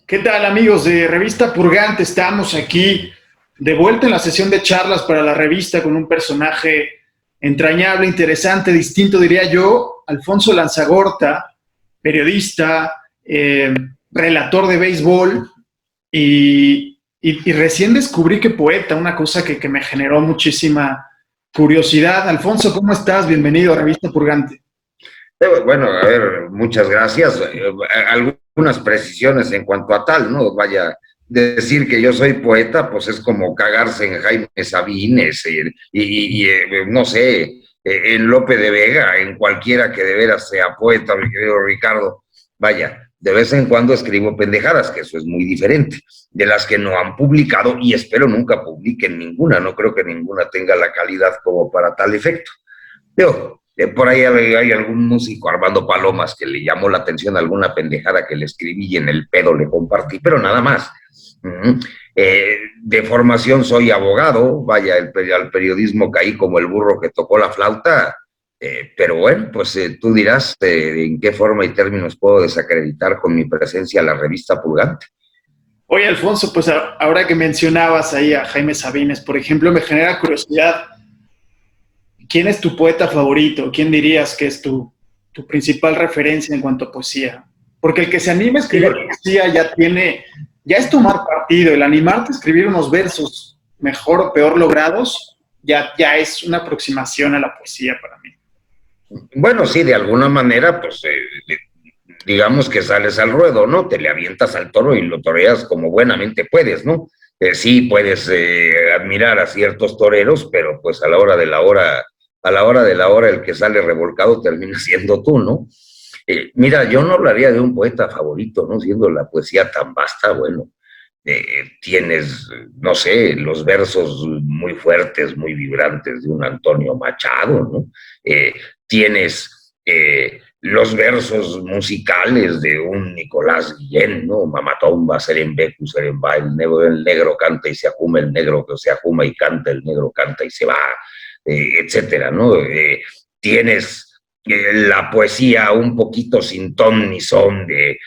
¿Qué tal, amigos de Revista Purgante? Estamos aquí de vuelta en la sesión de charlas para la revista con un personaje entrañable, interesante, distinto, diría yo, Alfonso Lanzagorta, periodista, relator de béisbol y recién descubrí que poeta, una cosa que me generó muchísima curiosidad. Alfonso, ¿cómo estás? Bienvenido a Revista Purgante. Bueno, a ver, muchas gracias. Algunas precisiones en cuanto a tal, ¿no? Vaya, decir que yo soy poeta, pues es como cagarse en Jaime Sabines no sé, en Lope de Vega, en cualquiera que de veras sea poeta, mi querido Ricardo. Vaya, de vez en cuando escribo pendejadas, que eso es muy diferente, de las que no han publicado y espero nunca publiquen ninguna. No creo que ninguna tenga la calidad como para tal efecto. Digo, por ahí hay algún músico, Armando Palomas, que le llamó la atención a alguna pendejada que le escribí y en el pedo le compartí, pero nada más. De formación soy abogado, vaya, al periodismo caí como el burro que tocó la flauta, pero bueno, pues tú dirás en qué forma y términos puedo desacreditar con mi presencia la revista Purgante. Oye, Alfonso, pues ahora que mencionabas ahí a Jaime Sabines, por ejemplo, me genera curiosidad. ¿Quién es tu poeta favorito? ¿Quién dirías que es tu principal referencia en cuanto a poesía? Porque el que se anime a escribir poesía ya es tomar partido. El animarte a escribir unos versos mejor o peor logrados, ya es una aproximación a la poesía para mí. Bueno, sí, de alguna manera, pues digamos que sales al ruedo, ¿no? Te le avientas al toro y lo toreas como buenamente puedes, ¿no? Sí, puedes admirar a ciertos toreros, pero pues a la hora de la hora, el que sale revolcado termina siendo tú, ¿no? Mira, yo no hablaría de un poeta favorito, ¿no? Siendo la poesía tan vasta, bueno, tienes, no sé, los versos muy fuertes, muy vibrantes de un Antonio Machado, ¿no? Tienes los versos musicales de un Nicolás Guillén, ¿no? Mamatomba, Serembecu, Seremba, el negro canta y se ajuma, el negro que se ajuma y canta, el negro canta y se va, etcétera, ¿no? Tienes la poesía un poquito sin ton ni son de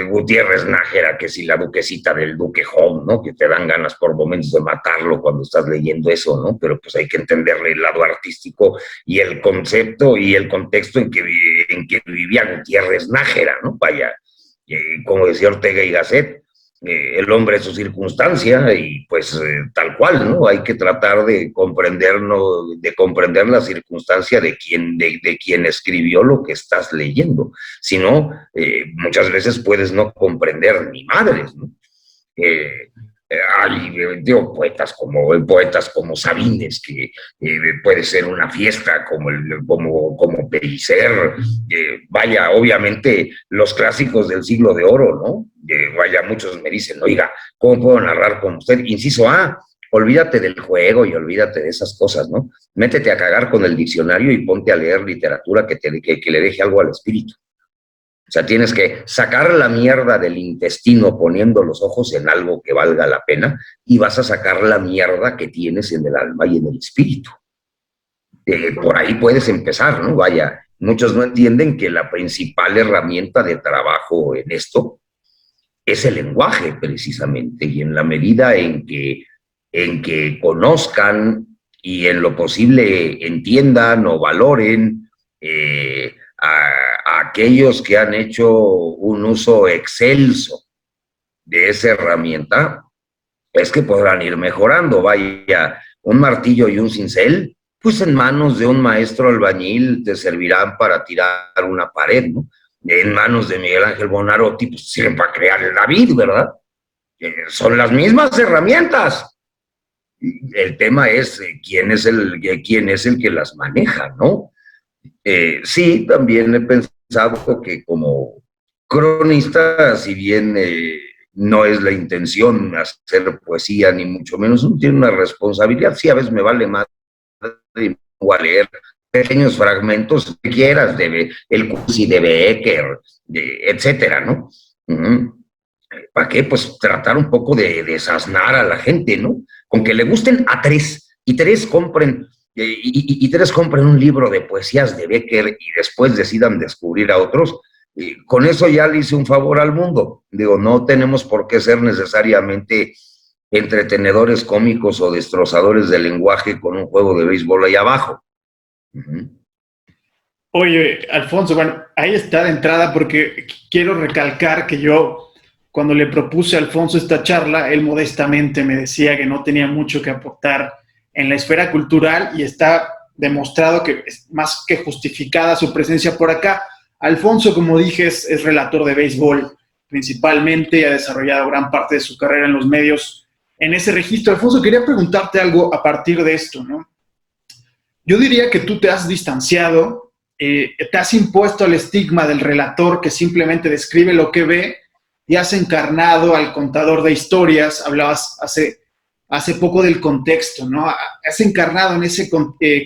Gutiérrez Nájera, que si la duquesita del Duque Home, ¿no? Que te dan ganas por momentos de matarlo cuando estás leyendo eso, ¿no? Pero pues hay que entenderle el lado artístico y el concepto y el contexto en que vivía Gutiérrez Nájera, ¿no? Vaya, como decía Ortega y Gasset, el hombre es su circunstancia y pues tal cual, ¿no? Hay que tratar de comprender la circunstancia de quien escribió lo que estás leyendo. Si no, muchas veces puedes no comprender ni madres, ¿no? Hay digo, poetas como Sabines, que puede ser una fiesta, como Pellicer, vaya, obviamente los clásicos del siglo de oro, ¿no? Vaya, muchos me dicen, oiga, ¿cómo puedo narrar con usted? Inciso A, olvídate del juego y olvídate de esas cosas, ¿no? Métete a cagar con el diccionario y ponte a leer literatura que le deje algo al espíritu. O sea, tienes que sacar la mierda del intestino poniendo los ojos en algo que valga la pena y vas a sacar la mierda que tienes en el alma y en el espíritu. Por ahí puedes empezar, ¿no? Vaya, muchos no entienden que la principal herramienta de trabajo en esto es el lenguaje, precisamente, y en la medida en que conozcan y en lo posible entiendan o valoren a aquellos que han hecho un uso excelso de esa herramienta, es que podrán ir mejorando. Vaya, un martillo y un cincel, pues en manos de un maestro albañil te servirán para tirar una pared, ¿no? En manos de Miguel Ángel Bonarotti, pues sirven para crear el David, ¿verdad? Son las mismas herramientas. El tema es quién es el que las maneja, ¿no? Sí, también he pensado que como cronista, si bien no es la intención hacer poesía, ni mucho menos, uno tiene una responsabilidad. Sí, a veces me vale más a leer pequeños fragmentos que quieras, de el Cursi de Becker, etcétera, ¿no? ¿Para qué? Pues tratar un poco de desasnar a la gente, ¿no? Con que le gusten a tres, y tres compren y tres compren un libro de poesías de Becker y después decidan descubrir a otros, con eso ya le hice un favor al mundo. Digo, no tenemos por qué ser necesariamente entretenedores cómicos o destrozadores del lenguaje con un juego de béisbol ahí abajo. Oye, Alfonso, bueno, ahí está de entrada porque quiero recalcar que yo, cuando le propuse a Alfonso esta charla, él modestamente me decía que no tenía mucho que aportar en la esfera cultural y está demostrado que es más que justificada su presencia por acá. Alfonso, como dije, es relator de béisbol principalmente y ha desarrollado gran parte de su carrera en los medios en ese registro. Alfonso, quería preguntarte algo a partir de esto, ¿no? Yo diría que tú te has distanciado, te has impuesto al estigma del relator que simplemente describe lo que ve y has encarnado al contador de historias. Hablabas hace poco del contexto, ¿no? Has encarnado en ese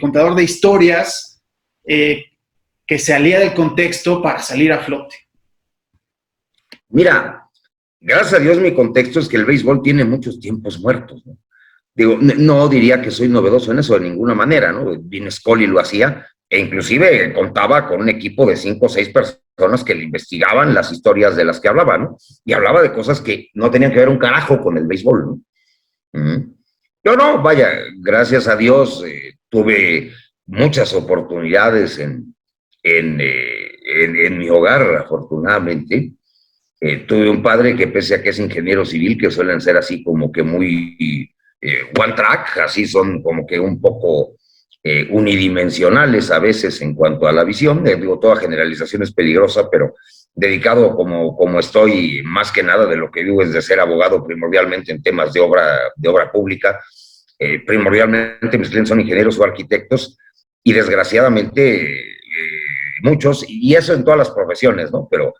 contador de historias que se alía del contexto para salir a flote. Mira, gracias a Dios mi contexto es que el béisbol tiene muchos tiempos muertos, ¿no? Digo, no diría que soy novedoso en eso de ninguna manera, ¿no? Vin Scully lo hacía, e inclusive contaba con un equipo de 5 o 6 personas que le investigaban las historias de las que hablaba, ¿no? Y hablaba de cosas que no tenían que ver un carajo con el béisbol, ¿no? Yo no, vaya, gracias a Dios tuve muchas oportunidades en mi hogar, afortunadamente. Tuve un padre que pese a que es ingeniero civil, que suelen ser así como que muy one track, así son como que un poco unidimensionales a veces en cuanto a la visión. Digo, toda generalización es peligrosa, pero dedicado como estoy, más que nada de lo que digo es de ser abogado primordialmente en temas de obra pública. Primordialmente mis clientes son ingenieros o arquitectos y desgraciadamente muchos, y eso en todas las profesiones, ¿no? Pero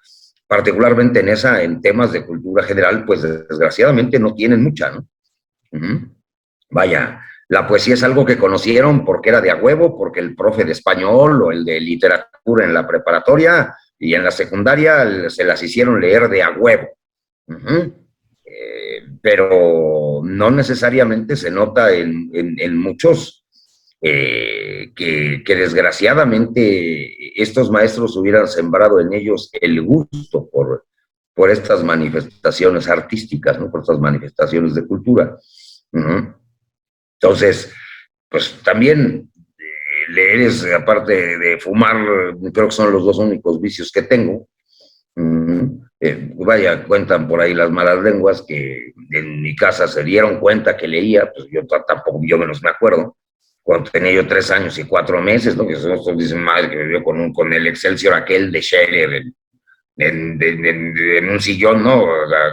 particularmente en temas de cultura general, pues desgraciadamente no tienen mucha, ¿no? Vaya, la poesía es algo que conocieron porque era de a huevo, porque el profe de español o el de literatura en la preparatoria y en la secundaria se las hicieron leer de a huevo. Pero no necesariamente se nota en muchos que desgraciadamente estos maestros hubieran sembrado en ellos el gusto por estas manifestaciones artísticas, ¿no? Por estas manifestaciones de cultura. Entonces, pues también leer es, aparte de fumar, creo que son los 2 únicos vicios que tengo. Vaya, cuentan por ahí las malas lenguas que en mi casa se dieron cuenta que leía, pues yo tampoco, yo menos me acuerdo, cuando tenía yo 3 años y 4 meses, ¿no? Que nosotros dicen, madre, que vivió con el Excelsior aquel de Scherer en un sillón, ¿no?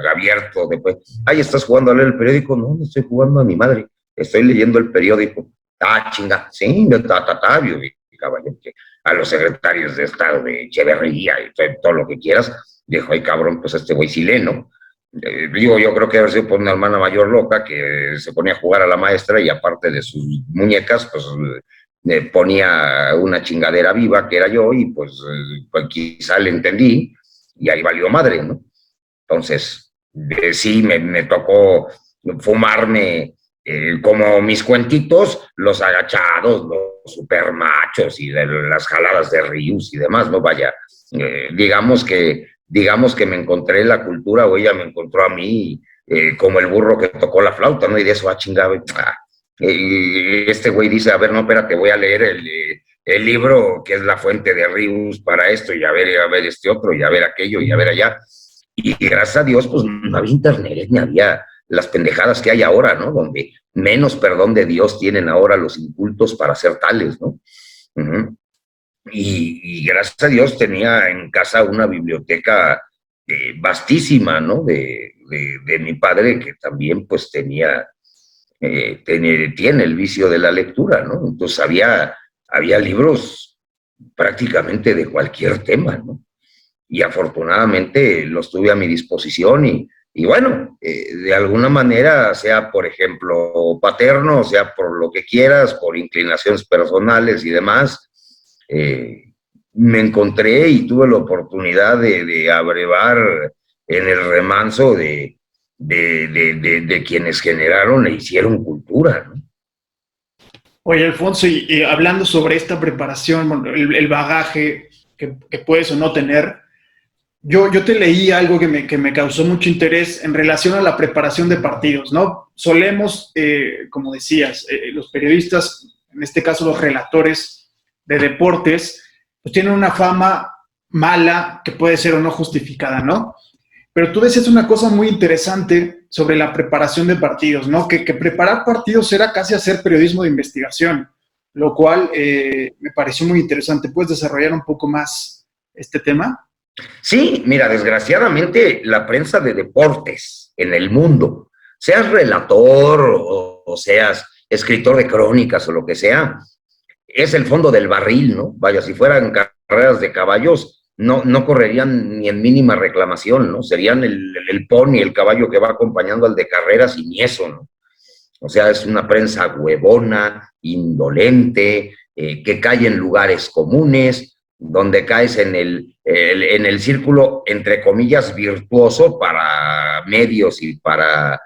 Abierto, después, ay, ¿estás jugando a leer el periódico? No, no estoy jugando a mi madre, estoy leyendo el periódico. Ah, chinga, sí, caballero, a los secretarios de Estado de Echeverría y todo lo que quieras, dijo, ay, cabrón, pues este güey sí lee, ¿no? Digo, yo creo que haber sido por una hermana mayor loca que se ponía a jugar a la maestra y aparte de sus muñecas, pues ponía una chingadera viva que era yo y pues quizá le entendí y ahí valió madre, ¿no? Entonces, sí, me tocó fumarme como mis cuentitos, los agachados, los supermachos y las jaladas de Rius y demás, ¿no? Vaya, digamos que me encontré la cultura o ella me encontró a mí como el burro que tocó la flauta, ¿no? Y de eso chingado. Este güey dice, a ver, no, espérate, voy a leer el libro que es la fuente de Rius para esto y a ver este otro y a ver aquello y a ver allá. Y gracias a Dios, pues no había internet ni había las pendejadas que hay ahora, ¿no? Donde menos perdón de Dios tienen ahora los incultos para ser tales, ¿no? Y gracias a Dios tenía en casa una biblioteca vastísima, ¿no? De mi padre, que también pues tiene el vicio de la lectura, ¿no? Entonces había libros prácticamente de cualquier tema, ¿no? Y afortunadamente los tuve a mi disposición y bueno, de alguna manera, sea por ejemplo paterno, sea por lo que quieras, por inclinaciones personales y demás, me encontré y tuve la oportunidad de abrevar en el remanso de quienes generaron e hicieron cultura, ¿no? Oye, Alfonso, y hablando sobre esta preparación, bueno, el bagaje que puedes o no tener, yo te leí algo que me causó mucho interés en relación a la preparación de partidos, ¿no? Solemos, como decías, los periodistas, en este caso los relatores de deportes, pues tienen una fama mala que puede ser o no justificada, ¿no? Pero tú decías una cosa muy interesante sobre la preparación de partidos, ¿no? Que preparar partidos era casi hacer periodismo de investigación, lo cual me pareció muy interesante. ¿Puedes desarrollar un poco más este tema? Sí, mira, desgraciadamente la prensa de deportes en el mundo, seas relator o seas escritor de crónicas o lo que sea, es el fondo del barril, ¿no? Vaya, si fueran carreras de caballos, no correrían ni en mínima reclamación, ¿no? Serían el pony, el caballo que va acompañando al de carreras y ni eso, ¿no? O sea, es una prensa huevona, indolente, que cae en lugares comunes, donde caes en el círculo, entre comillas, virtuoso para medios y para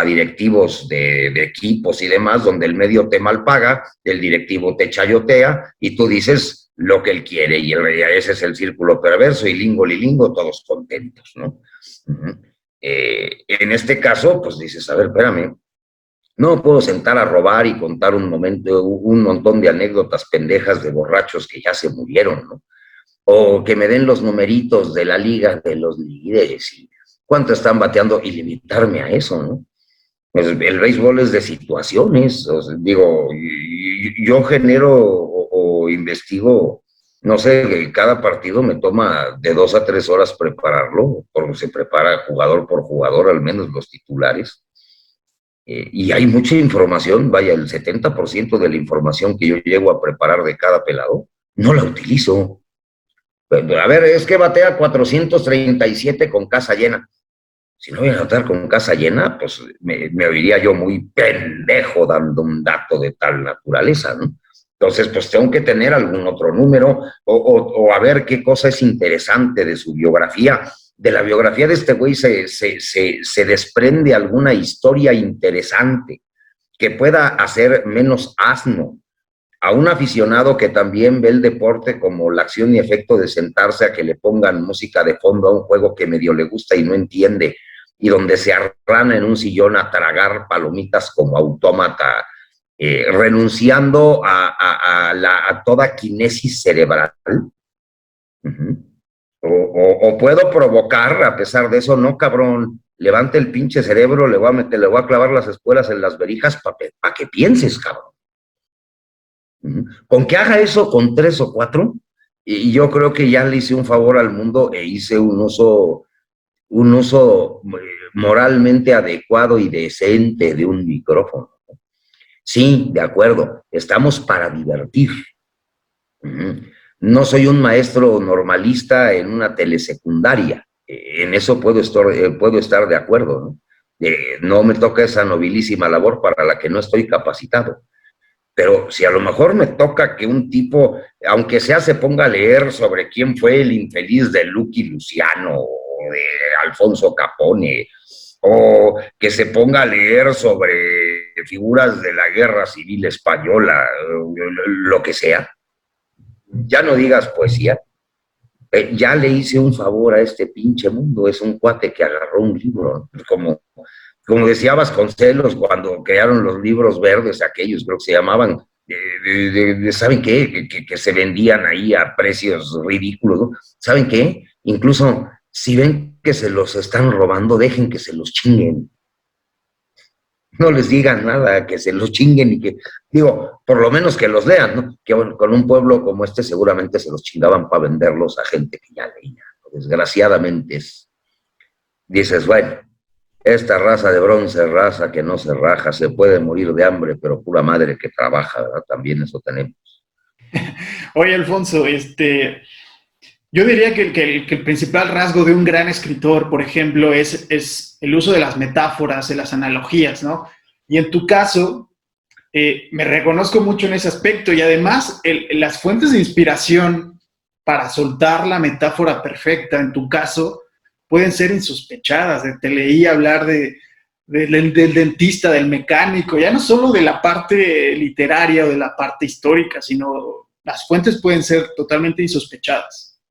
directivos de equipos y demás, donde el medio te malpaga, el directivo te chayotea y tú dices lo que él quiere y ese es el círculo perverso y lingo, lilingo, todos contentos, ¿no? En este caso, pues dices, a ver, espérame, no me puedo sentar a robar y contar un montón de anécdotas pendejas de borrachos que ya se murieron, ¿no? O que me den los numeritos de la liga de los líderes y cuánto están bateando y limitarme a eso, ¿no? Pues el béisbol es de situaciones, o sea, digo, yo genero o investigo, no sé, cada partido me toma de 2 a 3 horas prepararlo, porque se prepara jugador por jugador, al menos los titulares. Y hay mucha información, vaya, el 70% de la información que yo llego a preparar de cada pelado, no la utilizo. A ver, es que batea 437 con casa llena. Si no voy a batear con casa llena, pues me oiría yo muy pendejo dando un dato de tal naturaleza, ¿no? Entonces, pues tengo que tener algún otro número o a ver qué cosa es interesante de su biografía. De la biografía de este güey se desprende alguna historia interesante que pueda hacer menos asno a un aficionado que también ve el deporte como la acción y efecto de sentarse a que le pongan música de fondo a un juego que medio le gusta y no entiende, y donde se arrana en un sillón a tragar palomitas como autómata, renunciando a toda kinesis cerebral. Uh-huh. O puedo provocar, a pesar de eso, no, cabrón, levante el pinche cerebro, le voy a clavar las espuelas en las verijas para que pienses, cabrón. Con que haga eso con 3 o 4, y yo creo que ya le hice un favor al mundo e hice un uso moralmente adecuado y decente de un micrófono. Sí, de acuerdo, estamos para divertir. No soy un maestro normalista en una telesecundaria, en eso puedo estar de acuerdo, ¿no? No me toca esa nobilísima labor para la que no estoy capacitado. Pero si a lo mejor me toca que un tipo, aunque sea, se ponga a leer sobre quién fue el infeliz de Lucky Luciano o de Alfonso Capone, o que se ponga a leer sobre figuras de la Guerra Civil Española, lo que sea, ya no digas poesía, ya le hice un favor a este pinche mundo, es un cuate que agarró un libro, como decía Vasconcelos cuando crearon los libros verdes, aquellos creo que se llamaban, ¿saben qué? Que se vendían ahí a precios ridículos, ¿no? ¿Saben qué? Incluso si ven que se los están robando, dejen que se los chinguen. No les digan nada, que se los chinguen y que, digo, por lo menos que los lean, ¿no? Que con un pueblo como este seguramente se los chingaban para venderlos a gente que ya leía. Desgraciadamente dices, bueno, esta raza de bronce, raza que no se raja, se puede morir de hambre, pero pura madre que trabaja, ¿verdad? También eso tenemos. Oye, Alfonso, yo diría que el principal rasgo de un gran escritor, por ejemplo, es el uso de las metáforas, de las analogías, ¿no? Y en tu caso, me reconozco mucho en ese aspecto y además las fuentes de inspiración para soltar la metáfora perfecta, en tu caso, pueden ser insospechadas. Te leí hablar del dentista, del mecánico, ya no solo de la parte literaria o de la parte histórica, sino las fuentes pueden ser totalmente insospechadas.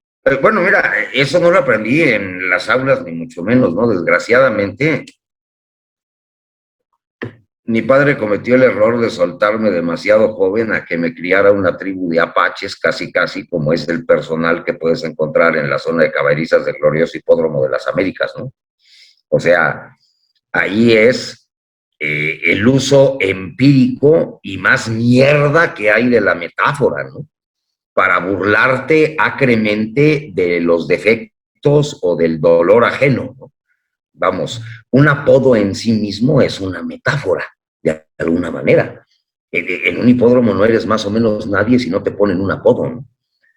Bueno, mira, eso no lo aprendí en las aulas, ni mucho menos, ¿no? Desgraciadamente, mi padre cometió el error de soltarme demasiado joven a que me criara una tribu de apaches, casi casi como es el personal que puedes encontrar en la zona de caballerizas del glorioso Hipódromo de las Américas, ¿no? O sea, ahí es el uso empírico y más mierda que hay de la metáfora, ¿no? Para burlarte acremente de los defectos o del dolor ajeno, ¿no? Vamos, un apodo en sí mismo es una metáfora, de alguna manera. En un hipódromo no eres más o menos nadie si no te ponen un apodo, ¿no?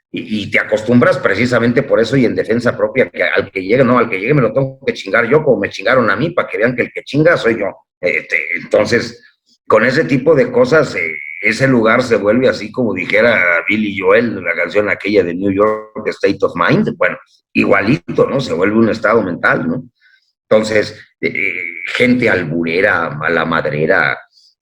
Y te acostumbras precisamente por eso y en defensa propia, que al que llegue, no, al que llegue me lo tengo que chingar yo como me chingaron a mí, para que vean que el que chinga soy yo. Entonces, con ese tipo de cosas, ese lugar se vuelve así como dijera Billy Joel, la canción aquella de New York, State of Mind, bueno, igualito, ¿no? Se vuelve un estado mental, ¿no? Entonces, gente alburera, mala madrera,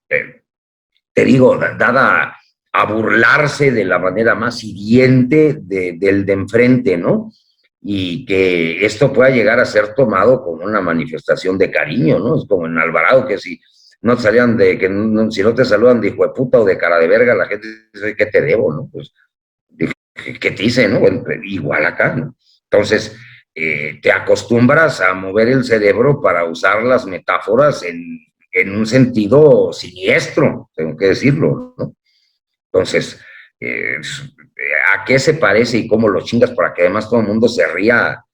te digo, dada a burlarse de la manera más hiriente del de enfrente, ¿no? Y que esto pueda llegar a ser tomado como una manifestación de cariño, ¿no? Es como en Alvarado, que si no te salían de, que no, si no te saludan de hijo de puta o de cara de verga, la gente dice, ¿qué te debo, no? Pues, ¿qué te hice, no? Igual acá, ¿no? Entonces, te acostumbras a mover el cerebro para usar las metáforas en un sentido siniestro, tengo que decirlo, ¿no? Entonces, ¿a qué se parece y cómo lo chingas para que además todo el mundo se ría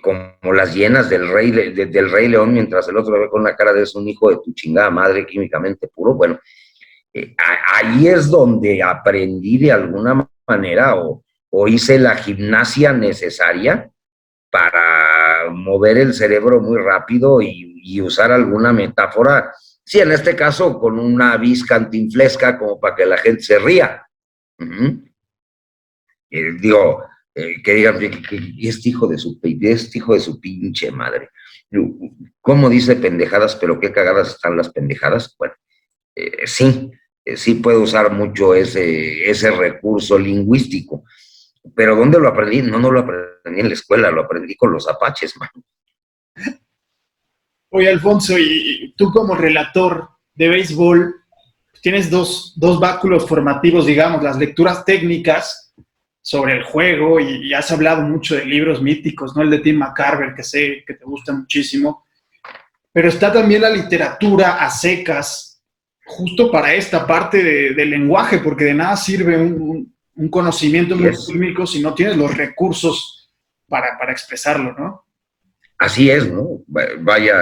como las hienas del del Rey León mientras el otro ve con la cara de es un hijo de tu chingada madre químicamente puro? Bueno, ahí es donde aprendí de alguna manera o hice la gimnasia necesaria para mover el cerebro muy rápido y usar alguna metáfora, sí, en este caso con una vis cantinflesca como para que la gente se ría. Digo, que digan, este hijo de su pinche madre. ¿Cómo dice pendejadas, pero qué cagadas están las pendejadas? Bueno, sí, sí puedo usar mucho ese recurso lingüístico. Pero ¿dónde lo aprendí? No, no lo aprendí en la escuela, lo aprendí con los apaches, man. Oye, Alfonso, y tú como relator de béisbol, tienes dos báculos formativos, digamos, las lecturas técnicas sobre el juego, y has hablado mucho de libros míticos, ¿no? El de Tim McCarver, que sé que te gusta muchísimo, pero está también la literatura a secas, justo para esta parte del lenguaje, porque de nada sirve un conocimiento muy técnico si no tienes los recursos para expresarlo, ¿no? Así es, ¿no? Vaya,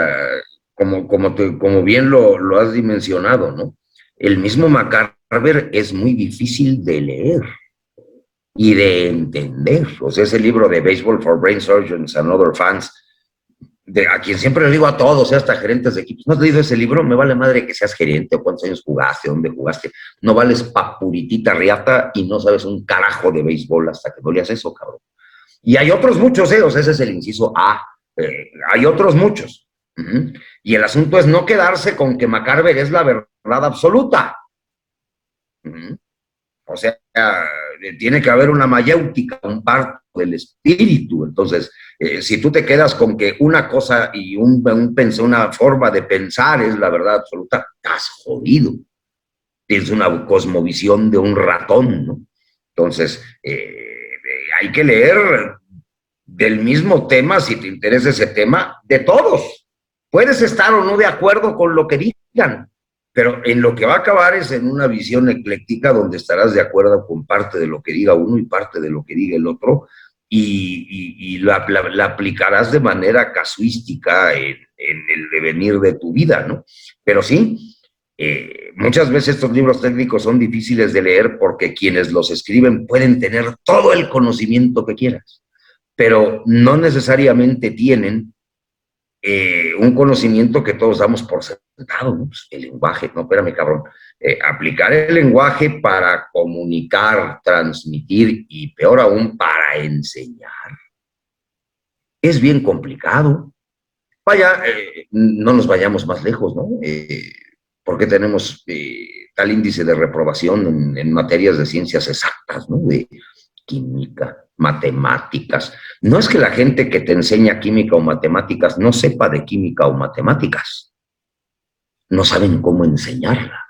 como bien lo has dimensionado, ¿no? El mismo McCarver es muy difícil de leer y de entender. O sea, ese libro de Baseball for Brain Surgeons and Other Fans, a quien siempre le digo a todos, hasta gerentes de equipos, ¿no has leído ese libro? Me vale madre que seas gerente o cuántos años jugaste, dónde jugaste. No vales pa' puritita riata y no sabes un carajo de béisbol hasta que no leas eso, cabrón. Y hay otros muchos, o sea, ese es el inciso A. Hay otros muchos. Y el asunto es no quedarse con que McCarver es la verdad absoluta. O sea, tiene que haber una mayéutica, un parto del espíritu. Entonces, si tú te quedas con que una cosa y una forma de pensar es la verdad absoluta, estás jodido. Tienes una cosmovisión de un ratón, ¿no? Entonces, hay que leer del mismo tema, si te interesa ese tema, de todos. Puedes estar o no de acuerdo con lo que digan, pero en lo que va a acabar es en una visión ecléctica donde estarás de acuerdo con parte de lo que diga uno y parte de lo que diga el otro, y la aplicarás de manera casuística en el devenir de tu vida, ¿no? Pero sí, muchas veces estos libros técnicos son difíciles de leer porque quienes los escriben pueden tener todo el conocimiento que quieras, pero no necesariamente tienen un conocimiento que todos damos por sentado, ¿no? Pues el lenguaje, no, espérame, cabrón. Aplicar el lenguaje para comunicar, transmitir y peor aún para enseñar es bien complicado. Vaya, no nos vayamos más lejos, ¿no? ¿Por qué tenemos tal índice de reprobación en materias de ciencias exactas, ¿no? De química, matemáticas. No es que la gente que te enseña química o matemáticas no sepa de química o matemáticas, no saben cómo enseñarla,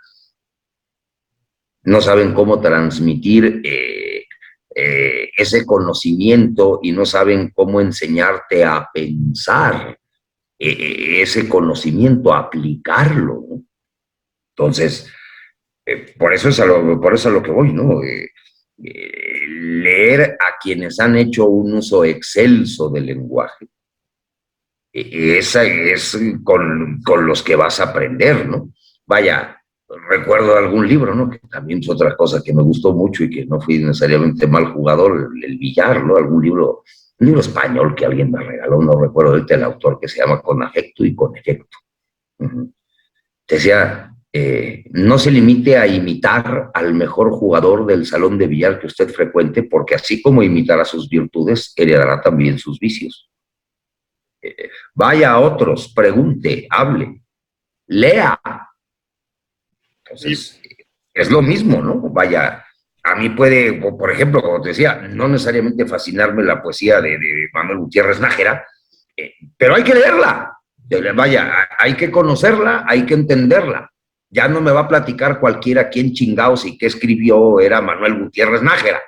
no saben cómo transmitir ese conocimiento y no saben cómo enseñarte a pensar ese conocimiento, a aplicarlo, ¿no? Entonces, por eso es a lo que voy, ¿no? Leer a quienes han hecho un uso excelso del lenguaje, esa es con los que vas a aprender, ¿no? Vaya, recuerdo algún libro, ¿no? Que también es otra cosa que me gustó mucho y que no fui necesariamente mal jugador, el billar, ¿no? Algún libro, un libro español que alguien me regaló, no recuerdo ahorita el autor, que se llama Con afecto y con efecto. Uh-huh. Decía, no se limite a imitar al mejor jugador del salón de billar que usted frecuente, porque así como imitará sus virtudes, heredará también sus vicios. Vaya a otros, pregunte, hable, lea. Entonces, es lo mismo, ¿no? Vaya, a mí puede, por ejemplo, como te decía, no necesariamente fascinarme la poesía de Manuel Gutiérrez Nájera, pero hay que leerla. Vaya, hay que conocerla, hay que entenderla. Ya no me va a platicar cualquiera quién chingados y qué escribió era Manuel Gutiérrez Nájera.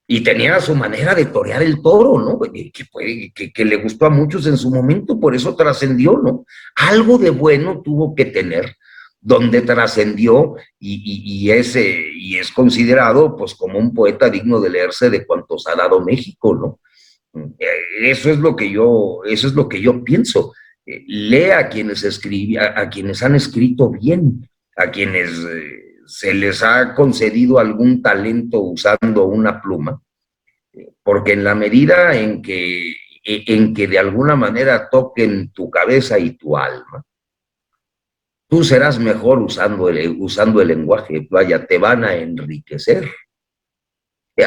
Y tenía su manera de torear el toro, ¿no? Que le gustó a muchos en su momento, por eso trascendió, ¿no? Algo de bueno tuvo que tener, donde trascendió y es considerado pues como un poeta digno de leerse de cuantos ha dado México, ¿no? Eso es lo que yo pienso. Lea a quienes a quienes han escrito bien, a quienes se les ha concedido algún talento usando una pluma, porque en la medida en que de alguna manera toquen tu cabeza y tu alma, tú serás mejor usando el lenguaje, vaya, te van a enriquecer.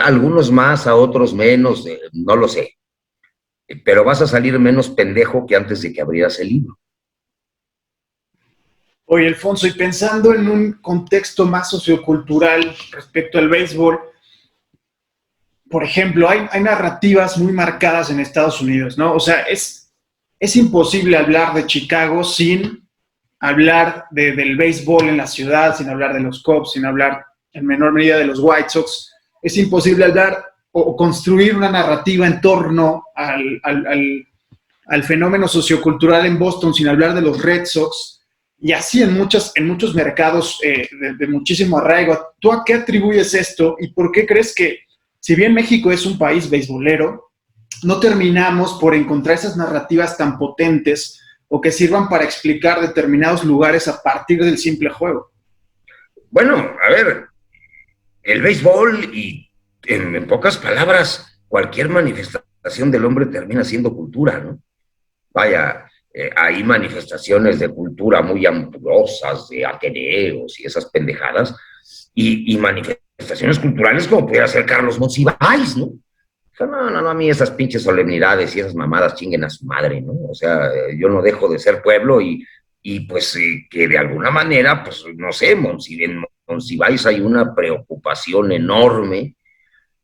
Algunos más, a otros menos, no lo sé, pero vas a salir menos pendejo que antes de que abrieras el libro. Oye, Alfonso, y pensando en un contexto más sociocultural respecto al béisbol, por ejemplo, hay narrativas muy marcadas en Estados Unidos, ¿no? O sea, es imposible hablar de Chicago sin hablar del béisbol en la ciudad, sin hablar de los Cubs, sin hablar en menor medida de los White Sox. Es imposible hablar o construir una narrativa en torno al fenómeno sociocultural en Boston sin hablar de los Red Sox. Y así en muchos mercados de muchísimo arraigo. ¿Tú a qué atribuyes esto y por qué crees que, si bien México es un país beisbolero, no terminamos por encontrar esas narrativas tan potentes o que sirvan para explicar determinados lugares a partir del simple juego? Bueno, a ver, el béisbol y en pocas palabras, cualquier manifestación del hombre termina siendo cultura, ¿no? Vaya, hay manifestaciones de cultura muy amplosas, de ateneos y esas pendejadas, y manifestaciones culturales como pudiera ser Carlos Monsiváis, ¿no? O sea, no, a mí esas pinches solemnidades y esas mamadas chinguen a su madre, ¿no? O sea, yo no dejo de ser pueblo y pues que de alguna manera, pues no sé, en Monsiváis hay una preocupación enorme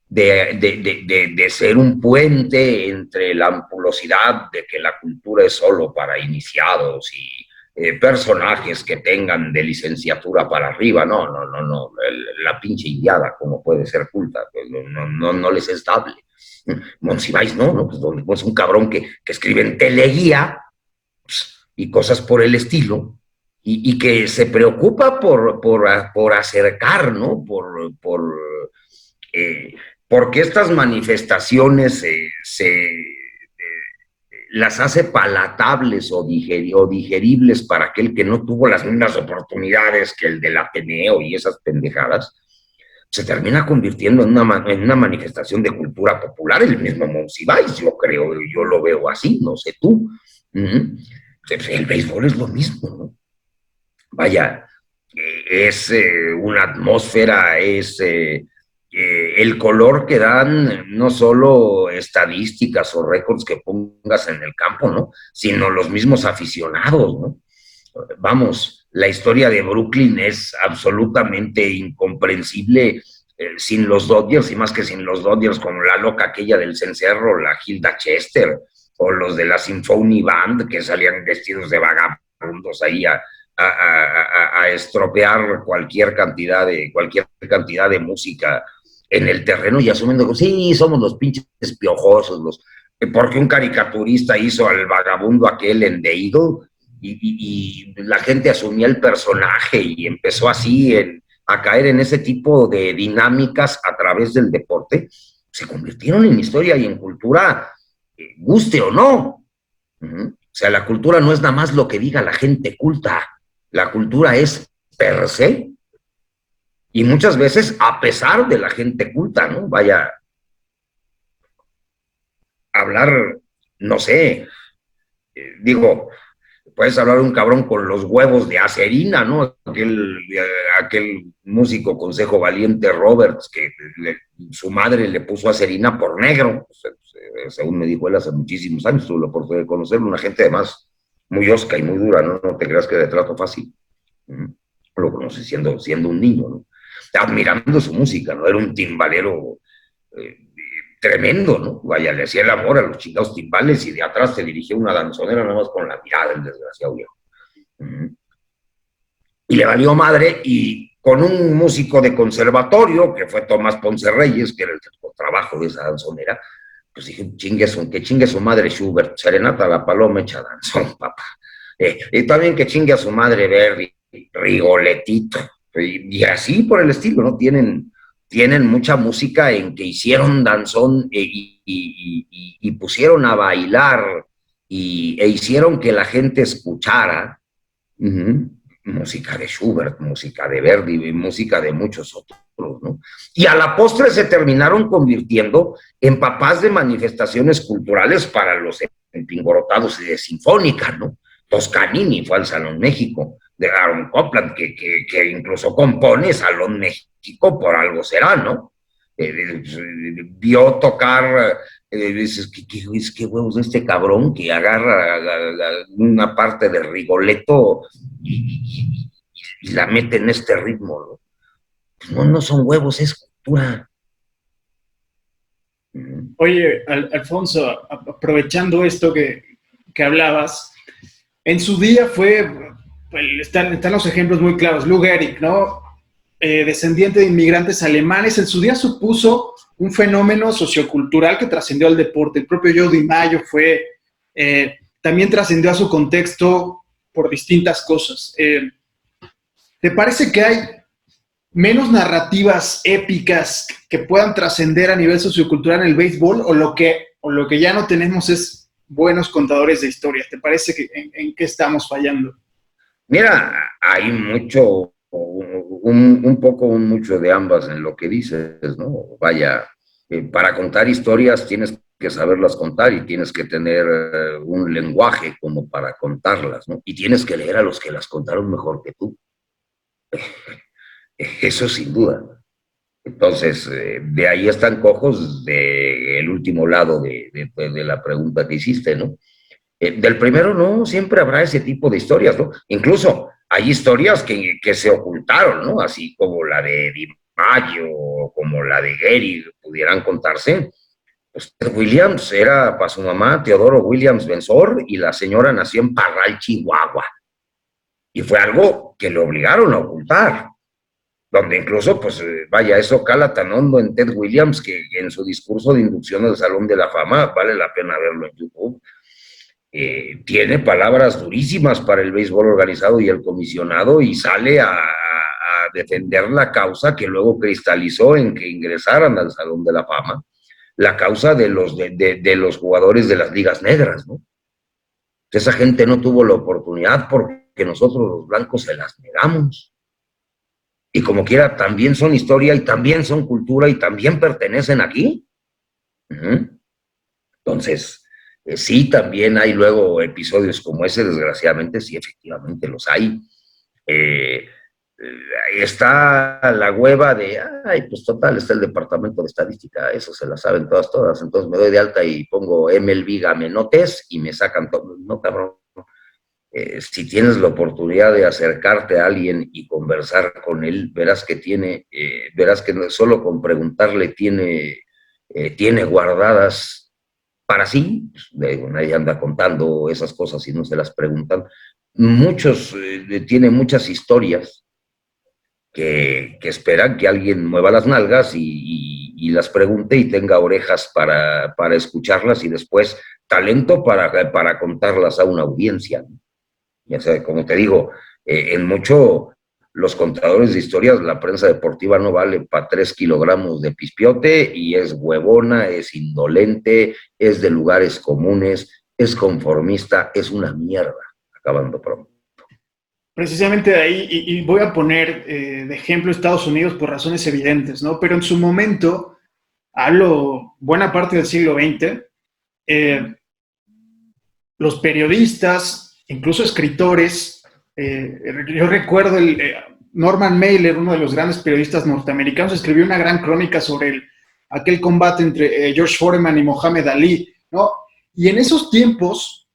de ser un puente entre la ampulosidad de que la cultura es solo para iniciados y personajes que tengan de licenciatura para arriba. No, la pinche indiada, como puede ser culta, pues no les es dable. Monsiváis no, pues un cabrón que escribe en teleguía pues, y cosas por el estilo, y que se preocupa por acercar, ¿no? Porque estas manifestaciones las hace palatables o digeribles para aquel que no tuvo las mismas oportunidades que el del Ateneo y esas pendejadas, se termina convirtiendo en una manifestación de cultura popular. El mismo Monsiváis, yo lo veo así, no sé tú. El béisbol es lo mismo, ¿no? Vaya, es una atmósfera, es el color que dan no solo estadísticas o récords que pongas en el campo, ¿no? Sino los mismos aficionados, ¿no? Vamos, la historia de Brooklyn es absolutamente incomprensible sin los Dodgers, y más que sin los Dodgers, como la loca aquella del cencerro, la Hilda Chester, o los de la Symphony Band, que salían vestidos de vagabundos ahí a estropear cualquier cantidad de música en el terreno, y asumiendo que sí, somos los pinches piojosos, porque un caricaturista hizo al vagabundo aquel en The Eagle, y la gente asumía el personaje y empezó así a caer en ese tipo de dinámicas a través del deporte. Se convirtieron en historia y en cultura, guste o no. O sea, la cultura no es nada más lo que diga la gente culta, la cultura es per se, y muchas veces a pesar de la gente culta, ¿no? Vaya, hablar, no sé, digo, puedes hablar de un cabrón con los huevos de acerina, ¿no? Aquel músico consejo valiente Roberts, que su madre le puso acerina por negro, según me dijo él hace muchísimos años, tuve la oportunidad de conocerlo, una gente además muy osca y muy dura, ¿no? No te creas que de trato fácil. Lo conocí siendo un niño, ¿no? Admirando su música, ¿no? Era un timbalero tremendo, ¿no? Vaya, le hacía el amor a los chingados timbales y de atrás te dirigía una danzonera nada más con la mirada, el desgraciado viejo. Y le valió madre, y con un músico de conservatorio, que fue Tomás Ponce Reyes, que era el trabajo de esa danzonera, pues dije, que chingue su madre Schubert, Serenata a la Paloma hecha danzón, papá. Y también que chingue a su madre Verdi, Rigoletito, y así por el estilo, ¿no? Tienen mucha música en que hicieron danzón y pusieron a bailar e hicieron que la gente escuchara. Música de Schubert, música de Verdi y música de muchos otros, ¿no? Y a la postre se terminaron convirtiendo en papás de manifestaciones culturales para los empingorotados de Sinfónica, ¿no? Toscanini fue al Salón México, de Aaron Copland, que incluso compone Salón México, por algo será, ¿no? Vio tocar, dices, ¿qué huevos de este cabrón que agarra una parte de Rigoletto y la mete en este ritmo, ¿no? Pues no son huevos, es cultura. Oye, Alfonso, aprovechando esto que hablabas, en su día están los ejemplos muy claros. Lou Gehrig, ¿no? Descendiente de inmigrantes alemanes, en su día supuso un fenómeno sociocultural que trascendió al deporte. El propio Joe DiMaggio también trascendió a su contexto por distintas cosas. ¿Te parece que hay menos narrativas épicas que puedan trascender a nivel sociocultural en el béisbol, o lo que ya no tenemos es buenos contadores de historias? ¿Te parece que en qué estamos fallando? Mira, hay mucho, mucho de ambas en lo que dices, ¿no? Vaya, para contar historias tienes que saberlas contar y tienes que tener un lenguaje como para contarlas, ¿no? Y tienes que leer a los que las contaron mejor que tú. Eso sin duda. Entonces, de ahí están cojos del último lado de la pregunta que hiciste, ¿no? Del primero no, siempre habrá ese tipo de historias, ¿no? Incluso hay historias que se ocultaron, ¿no? Así como la de Di Maggio, como la de Gehrig, pudieran contarse. Pues Ted Williams era para su mamá Teodoro Williams Benzor, y la señora nació en Parral, Chihuahua. Y fue algo que le obligaron a ocultar, donde incluso, pues, vaya, eso cala tan hondo en Ted Williams que en su discurso de inducción al Salón de la Fama, vale la pena verlo en YouTube, tiene palabras durísimas para el béisbol organizado y el comisionado, y sale a defender la causa que luego cristalizó en que ingresaran al Salón de la Fama, la causa de los jugadores de las ligas negras, ¿no? Esa gente no tuvo la oportunidad porque nosotros los blancos se las negamos. Y como quiera, también son historia y también son cultura y también pertenecen aquí. Entonces, sí, también hay luego episodios como ese, desgraciadamente, sí, efectivamente los hay. está la hueva de, ay, pues total, está el departamento de estadística, eso se la saben todas, entonces me doy de alta y pongo MLB Gamenotes y me sacan todo. No, cabrón. Si tienes la oportunidad de acercarte a alguien y conversar con él, verás que solo con preguntarle tiene guardadas para sí, pues, nadie anda contando esas cosas y no se las preguntan. Tiene muchas historias que esperan que alguien mueva las nalgas y las pregunte y tenga orejas para escucharlas y después talento para contarlas a una audiencia. Ya sea, como te digo, en mucho los contadores de historias, la prensa deportiva no vale para 3 kilogramos de pispiote y es huevona, es indolente, es de lugares comunes, es conformista, es una mierda, acabando pronto. Precisamente de ahí, y voy a poner de ejemplo Estados Unidos por razones evidentes, ¿no? Pero en su momento, hablo buena parte del siglo XX, los periodistas, incluso escritores, yo recuerdo Norman Mailer, uno de los grandes periodistas norteamericanos, escribió una gran crónica sobre aquel combate entre George Foreman y Mohamed Ali, ¿no? Y en esos tiempos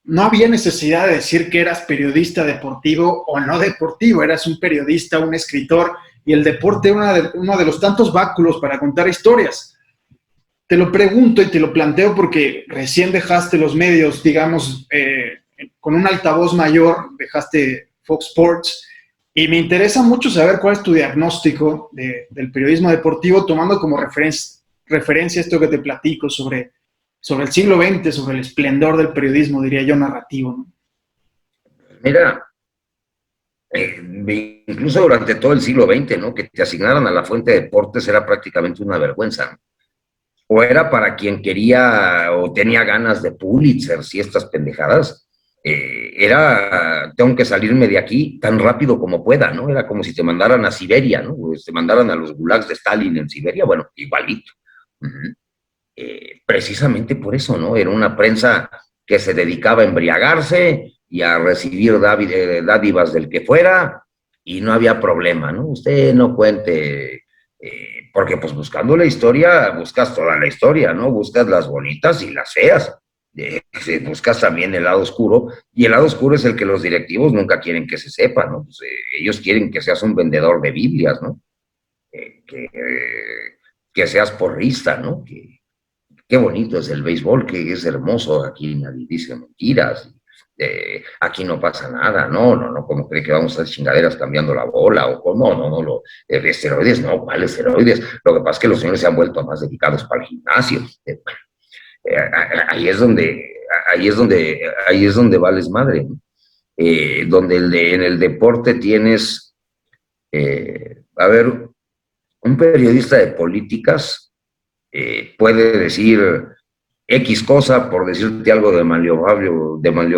no había necesidad de decir que eras periodista deportivo o no deportivo, eras un periodista, un escritor, y el deporte era uno de los tantos báculos para contar historias. Te lo pregunto y te lo planteo porque recién dejaste los medios, digamos, con un altavoz mayor, dejaste Fox Sports, y me interesa mucho saber cuál es tu diagnóstico del periodismo deportivo, tomando como referencia esto que te platico sobre el siglo XX, sobre el esplendor del periodismo, diría yo, narrativo, ¿no? Mira, incluso durante todo el siglo XX, ¿no? Que te asignaran a la fuente de deportes era prácticamente una vergüenza, ¿no? O era para quien quería o tenía ganas de Pulitzer y estas pendejadas, tengo que salirme de aquí tan rápido como pueda, ¿no? Era como si te mandaran a Siberia, ¿no? O te mandaran a los gulags de Stalin en Siberia, bueno, igualito. Uh-huh. Precisamente por eso, ¿no? Era una prensa que se dedicaba a embriagarse y a recibir dádivas del que fuera, y no había problema, ¿no? Usted no cuente, porque pues buscando la historia, buscas toda la historia, ¿no? Buscas las bonitas y las feas, buscas también el lado oscuro, y el lado oscuro es el que los directivos nunca quieren que se sepa, ¿no? Pues, ellos quieren que seas un vendedor de Biblias, ¿no? Que seas porrista, ¿no? Qué bonito es el béisbol, que es hermoso, aquí nadie dice mentiras, aquí no pasa nada, no, ¿cómo cree que vamos a hacer chingaderas cambiando la bola? O cómo, no, esteroides, no, ¿cuáles esteroides? Lo que pasa es que los señores se han vuelto más dedicados para el gimnasio. Ahí es donde vales madre, ¿no? En el deporte tienes, a ver, un periodista de políticas puede decir X cosa por decirte algo de Manlio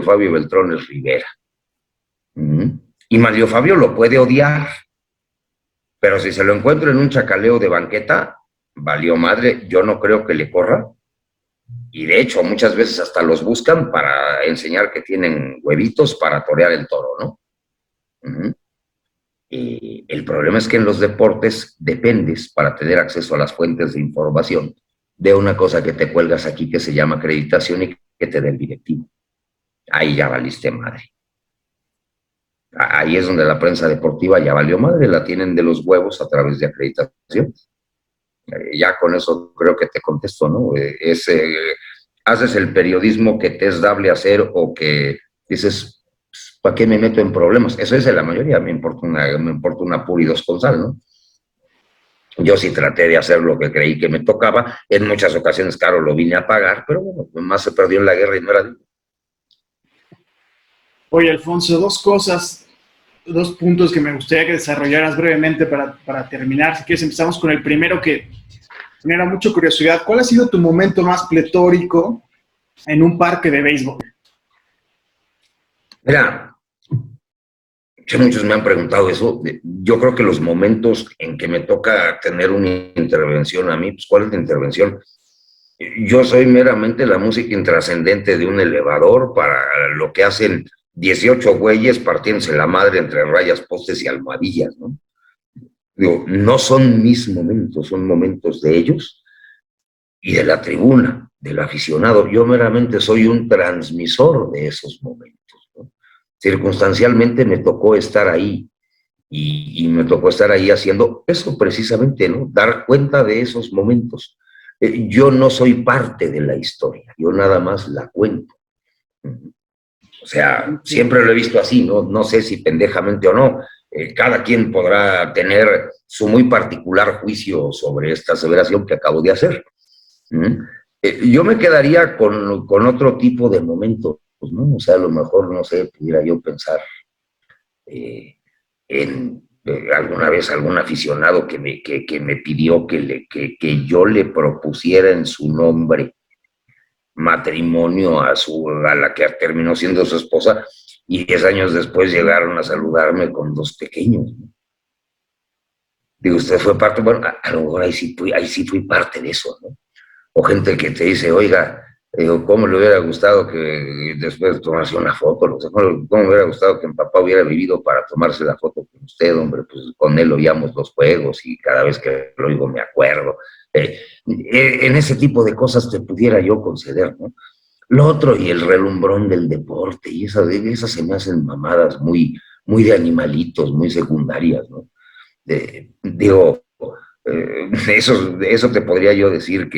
Fabio Beltrones Rivera. Y Manlio Fabio lo puede odiar, pero si se lo encuentro en un chacaleo de banqueta, valió madre, yo no creo que le corra. Y de hecho, muchas veces hasta los buscan para enseñar que tienen huevitos para torear el toro, ¿no? El problema es que en los deportes dependes, para tener acceso a las fuentes de información, de una cosa que te cuelgas aquí que se llama acreditación y que te dé el directivo. Ahí ya valiste madre. Ahí es donde la prensa deportiva ya valió madre, la tienen de los huevos a través de acreditación. Ya con eso creo que te contesto, ¿no? Haces el periodismo que te es dable hacer o que dices, ¿para qué me meto en problemas? Eso es de la mayoría, me importa una pura y dos con sal, ¿no? Yo sí traté de hacer lo que creí que me tocaba, en muchas ocasiones, claro, lo vine a pagar, pero bueno, más se perdió en la guerra y no era digno. Oye, Alfonso, dos puntos que me gustaría que desarrollaras brevemente para terminar. Si quieres, empezamos con el primero que genera mucha curiosidad. ¿Cuál ha sido tu momento más pletórico en un parque de béisbol? Mira, muchos me han preguntado eso. Yo creo que los momentos en que me toca tener una intervención a mí, pues ¿cuál es la intervención? Yo soy meramente la música intrascendente de un elevador para lo que hacen 18 güeyes partiéndose la madre entre rayas, postes y almohadillas, ¿no? Digo, no son mis momentos, son momentos de ellos y de la tribuna, del aficionado. Yo meramente soy un transmisor de esos momentos, ¿no? Circunstancialmente me tocó estar ahí y me tocó estar ahí haciendo eso precisamente, ¿no? Dar cuenta de esos momentos. Yo no soy parte de la historia, yo nada más la cuento. O sea, siempre lo he visto así, ¿no? No sé si pendejamente o no. Cada quien podrá tener su muy particular juicio sobre esta aseveración que acabo de hacer. Yo me quedaría con otro tipo de momentos, ¿no? O sea, a lo mejor, no sé, pudiera yo pensar en alguna vez algún aficionado que me pidió que yo le propusiera en su nombre matrimonio a la que terminó siendo su esposa, y 10 años después llegaron a saludarme con 2 pequeños, ¿no? Digo, usted fue parte, bueno, a lo mejor ahí sí fui parte de eso, ¿no? O gente que te dice, oiga, digo, ¿cómo le hubiera gustado que después tomarse una foto? No sé, ¿cómo me hubiera gustado que mi papá hubiera vivido para tomarse la foto con usted, hombre? Pues con él oíamos los juegos y cada vez que lo oigo me acuerdo. En ese tipo de cosas te pudiera yo conceder, ¿no? Lo otro y el relumbrón del deporte, y esas se me hacen mamadas muy de animalitos, muy secundarias, ¿no? Digo, eso te podría yo decir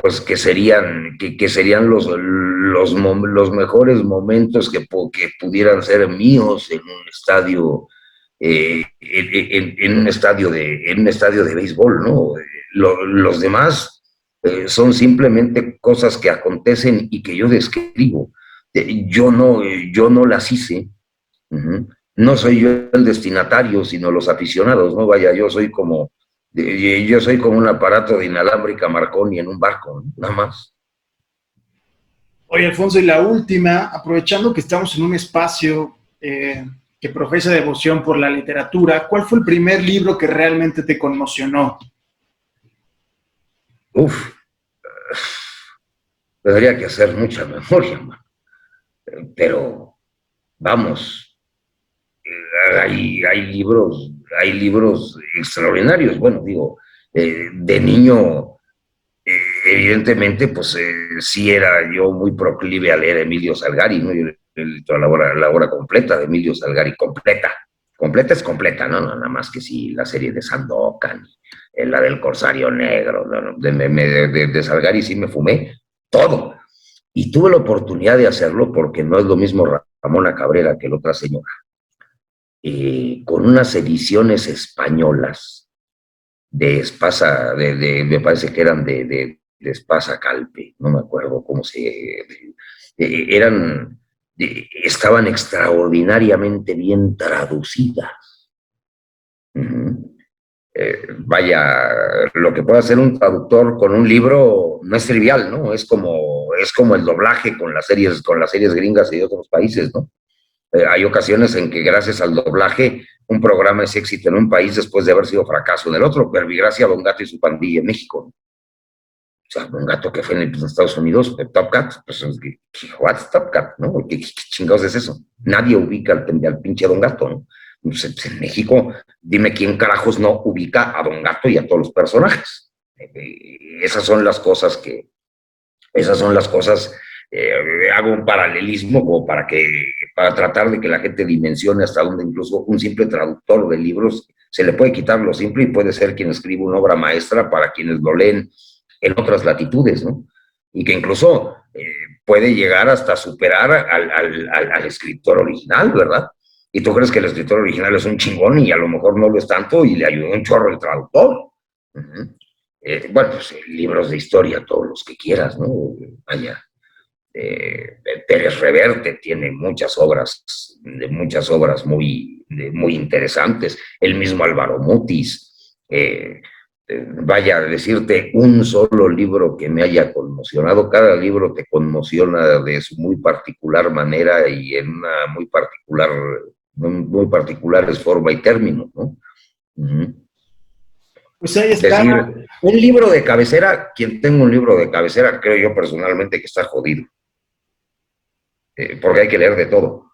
pues que serían los mejores momentos que pudieran ser míos en un estadio, en un estadio de béisbol, ¿no? Los demás son simplemente cosas que acontecen y que yo describo. Yo no las hice. Uh-huh. No soy yo el destinatario, sino los aficionados, ¿no? Vaya, yo soy como un aparato de inalámbrica Marconi en un barco, ¿no? Nada más. Oye, Alfonso, y la última, aprovechando que estamos en un espacio que profesa devoción por la literatura, ¿cuál fue el primer libro que realmente te conmocionó? Uf, tendría que hacer mucha memoria, man. Pero vamos, hay libros extraordinarios. Bueno, digo, de niño, evidentemente, pues sí era yo muy proclive a leer Emilio Salgari, ¿no? Yo he leído la obra completa de Emilio Salgari, completa. Completa es completa, ¿no? Nada más que sí, la serie de Sandokan, la del Corsario Negro, ¿no? De Salgari sí me fumé todo. Y tuve la oportunidad de hacerlo porque no es lo mismo Ramona Cabrera que la otra señora. Con unas ediciones españolas de Espasa, me parece que eran de Espasa Calpe, no me acuerdo cómo estaban extraordinariamente bien traducidas. Uh-huh. Vaya, lo que puede hacer un traductor con un libro no es trivial, ¿no? Es como el doblaje con las series gringas y de otros países, ¿no? Hay ocasiones en que gracias al doblaje un programa es éxito en un país después de haber sido fracaso en el otro. Verbigracia, Don Gato y su pandilla en México, ¿no? O sea, Don Gato que fue en Estados Unidos, Top Cat, pues, what's Top Cat, ¿no? ¿Qué chingados es eso? Nadie ubica al pinche Don Gato, ¿no? Pues en México, dime quién carajos no ubica a Don Gato y a todos los personajes. Esas son las cosas hago un paralelismo como para tratar de que la gente dimensione hasta donde incluso un simple traductor de libros se le puede quitar lo simple y puede ser quien escribe una obra maestra para quienes lo leen en otras latitudes, ¿no? Y que incluso puede llegar hasta superar al escritor original, ¿verdad? Y tú crees que el escritor original es un chingón y a lo mejor no lo es tanto y le ayudó un chorro el traductor. Uh-huh. Bueno, pues libros de historia, todos los que quieras, ¿no? Vaya. Pérez Reverte tiene muchas obras muy interesantes. El mismo Álvaro Mutis. Vaya a decirte un solo libro que me haya conmocionado. Cada libro te conmociona de su muy particular manera y en una muy particulares forma y término, ¿no? Uh-huh. Pues ahí Es está. decir, un libro de cabecera, quien tenga un libro de cabecera, creo yo personalmente que está jodido. porque hay que leer de todo.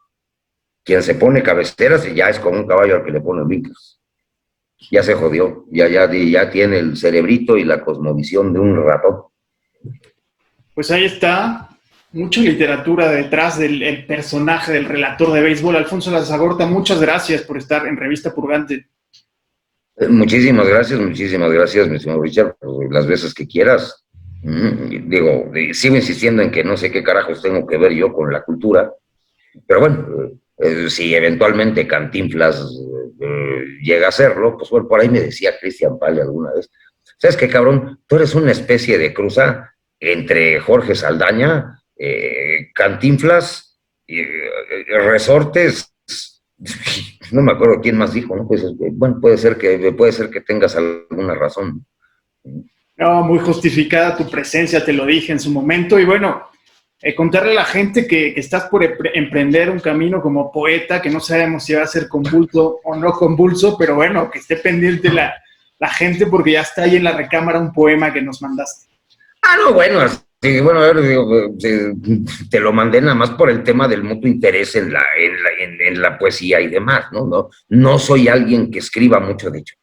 Quien se pone cabeceras y ya es como un caballo al que le ponen brincos. Ya se jodió, ya tiene el cerebrito y la cosmovisión de un ratón. Pues ahí está, mucha literatura detrás del personaje del relator de béisbol. Alfonso Lanzagorta, muchas gracias por estar en Revista Purgante. Muchísimas gracias, mi estimado Richard, las veces que quieras. Digo, sigo insistiendo en que no sé qué carajos tengo que ver yo con la cultura, pero bueno, si eventualmente Cantinflas llega a hacerlo, pues bueno, por ahí me decía Cristian Pale alguna vez, ¿sabes qué, cabrón? Tú eres una especie de cruza entre Jorge Saldaña, Cantinflas, Resortes, no me acuerdo quién más dijo, ¿no? Pues, bueno, puede ser que tengas alguna razón. No, muy justificada tu presencia, te lo dije en su momento. Y bueno, contarle a la gente que estás por emprender un camino como poeta, que no sabemos si va a ser convulso o no convulso, pero bueno, que esté pendiente la gente porque ya está ahí en la recámara un poema que nos mandaste. No, bueno, sí, bueno, a ver, digo, te lo mandé nada más por el tema del mutuo interés en la poesía y demás, ¿no? No soy alguien que escriba mucho, de hecho.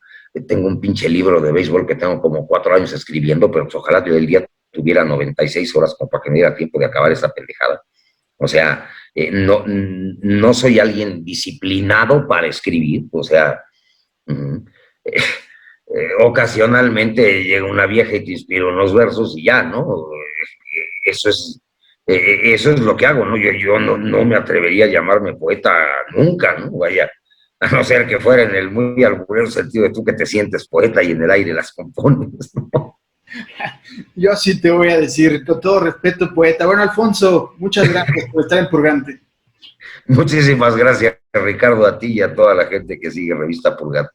Tengo un pinche libro de béisbol que tengo como 4 años escribiendo, pero pues ojalá que el día tuviera 96 horas como para que me diera tiempo de acabar esa pendejada. O sea, no soy alguien disciplinado para escribir, o sea, ocasionalmente llega una vieja y te inspira unos versos y ya, ¿no? Eso es lo que hago, ¿no? Yo no me atrevería a llamarme poeta nunca, ¿no? Vaya, a no ser que fuera en el muy alburero sentido de tú que te sientes poeta y en el aire las compones, ¿no? Yo sí te voy a decir, con todo respeto, poeta. Bueno, Alfonso, muchas gracias por estar en Purgante. Muchísimas gracias, Ricardo, a ti y a toda la gente que sigue Revista Purgante.